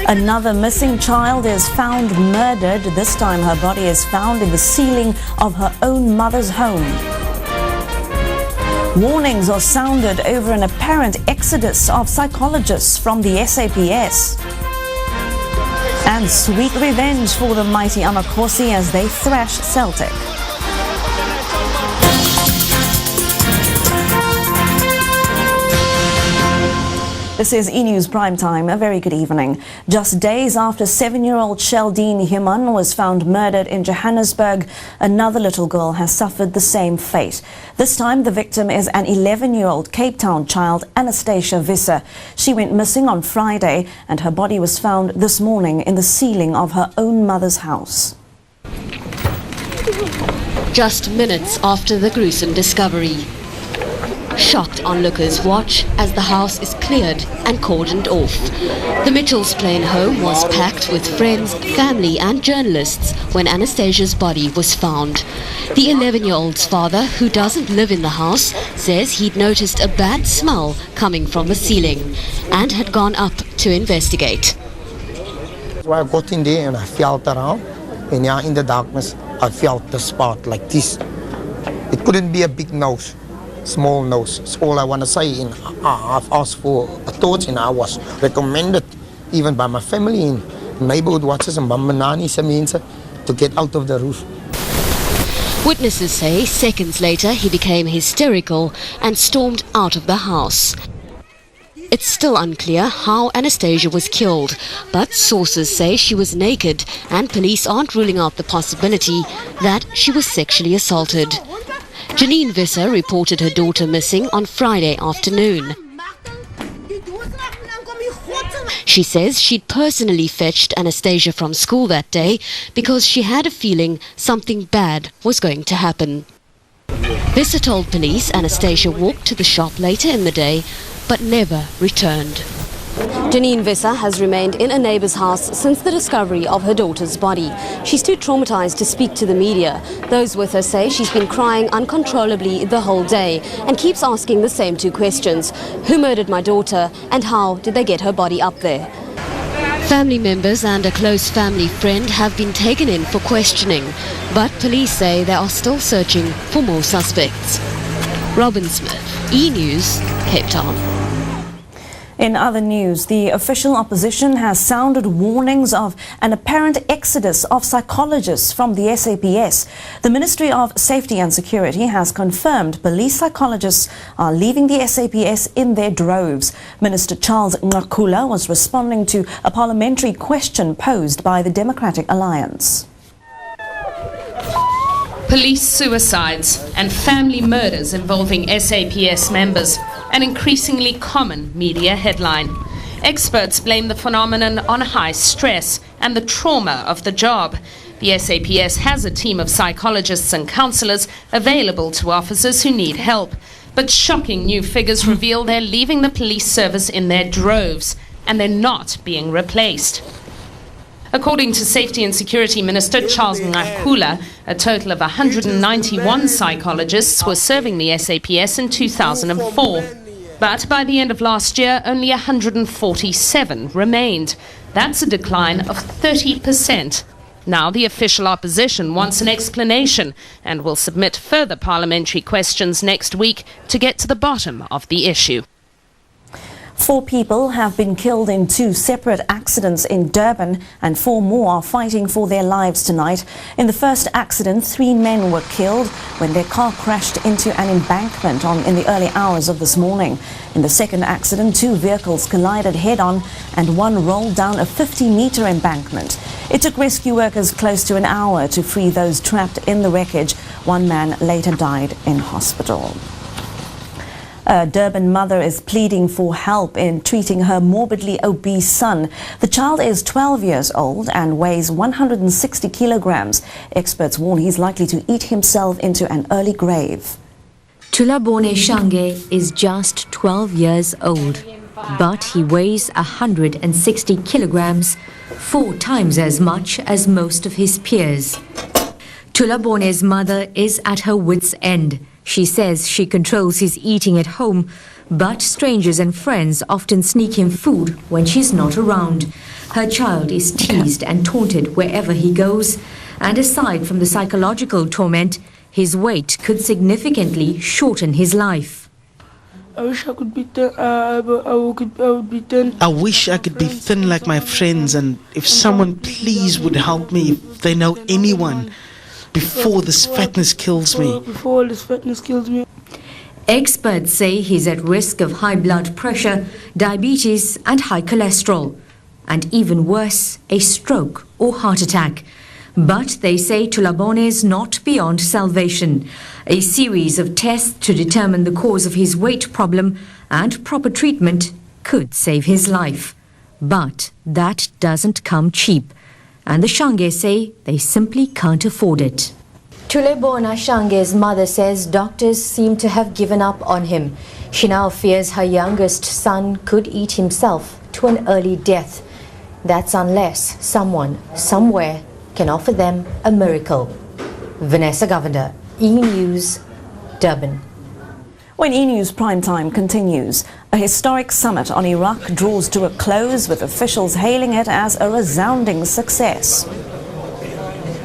Another missing child is found murdered. This time her body is found in the ceiling of her own mother's home. Warnings are sounded over an apparent exodus of psychologists from the SAPS. And sweet revenge for the mighty Amakhosi as they thrash Celtic. This is E-News Primetime. A very good evening. Just days after 7-year-old Sheldine Human was found murdered in Johannesburg, another little girl has suffered the same fate. This time the victim is an 11-year-old Cape Town child, Anastasia Visser. She went missing on Friday and her body was found this morning in the ceiling of her own mother's house. Just minutes after the gruesome discovery. Shocked onlookers watch as the house is cleared and cordoned off. The Mitchells' Plain home was packed with friends, family and journalists when Anastasia's body was found. The 11-year-old's father, who doesn't live in the house, says he'd noticed a bad smell coming from the ceiling and had gone up to investigate. So I got in there and I felt around, and yeah, in the darkness I felt the spot like this. It couldn't be a big nose. Small nose. That's all I want to say. I've asked for a torch and I was recommended even by my family and neighborhood watchers and Bambanani to get out of the roof. Witnesses say seconds later he became hysterical and stormed out of the house. It's still unclear how Anastasia was killed, but sources say she was naked and police aren't ruling out the possibility that she was sexually assaulted. Janine Visser reported her daughter missing on Friday afternoon. She says she'd personally fetched Anastasia from school that day because she had a feeling something bad was going to happen. Visser told police Anastasia walked to the shop later in the day but never returned. Janine Visser has remained in a neighbour's house since the discovery of her daughter's body. She's too traumatised to speak to the media. Those with her say she's been crying uncontrollably the whole day and keeps asking the same two questions. Who murdered my daughter and how did they get her body up there? Family members and a close family friend have been taken in for questioning, but police say they are still searching for more suspects. Robin Smith, E-News, Cape Town. In other news, the official opposition has sounded warnings of an apparent exodus of psychologists from the SAPS. The Ministry of Safety and Security has confirmed police psychologists are leaving the SAPS in their droves. Minister Charles Nqakula was responding to a parliamentary question posed by the Democratic Alliance. Police suicides and family murders involving SAPS members, an increasingly common media headline. Experts blame the phenomenon on high stress and the trauma of the job. The SAPS has a team of psychologists and counsellors available to officers who need help. But shocking new figures reveal they're leaving the police service in their droves and they're not being replaced. According to Safety and Security Minister Charles Nqakula, a total of 191 psychologists were serving the SAPS in 2004. But by the end of last year, only 147 remained. That's a decline of 30%. Now the official opposition wants an explanation and will submit further parliamentary questions next week to get to the bottom of the issue. 4 people have been killed in 2 separate accidents in Durban and 4 more are fighting for their lives tonight. In the first accident, 3 men were killed when their car crashed into an embankment in the early hours of this morning. In the second accident, 2 vehicles collided head-on and one rolled down a 50-metre embankment. It took rescue workers close to an hour to free those trapped in the wreckage. 1 man later died in hospital. A Durban mother is pleading for help in treating her morbidly obese son. The child is 12 years old and weighs 160 kilograms. Experts warn he's likely to eat himself into an early grave. Thulabone Shange is just 12 years old, but he weighs 160 kilograms, 4 times as much as most of his peers. Thulabone's mother is at her wit's end She says she controls his eating at home, but strangers and friends often sneak him food when she's not around. Her child is teased and taunted wherever he goes, and aside from the psychological torment, his weight could significantly shorten his life. I wish I could be thin. I would be thin. I wish I could be thin like my friends, and if someone please would help me, if they know anyone, before this fatness kills me. Before this fatness kills me. Experts say he's at risk of high blood pressure, diabetes and high cholesterol, and even worse, a stroke or heart attack. But they say Thulabone is not beyond salvation. A series of tests to determine the cause of his weight problem and proper treatment could save his life. But that doesn't come cheap, and the Shange say they simply can't afford it. Thulabone Shange's mother says doctors seem to have given up on him. She now fears her youngest son could eat himself to an early death. That's unless someone, somewhere, can offer them a miracle. Vanessa Govender, E! News, Durban. When E! News Primetime continues, a historic summit on Iraq draws to a close, with officials hailing it as a resounding success.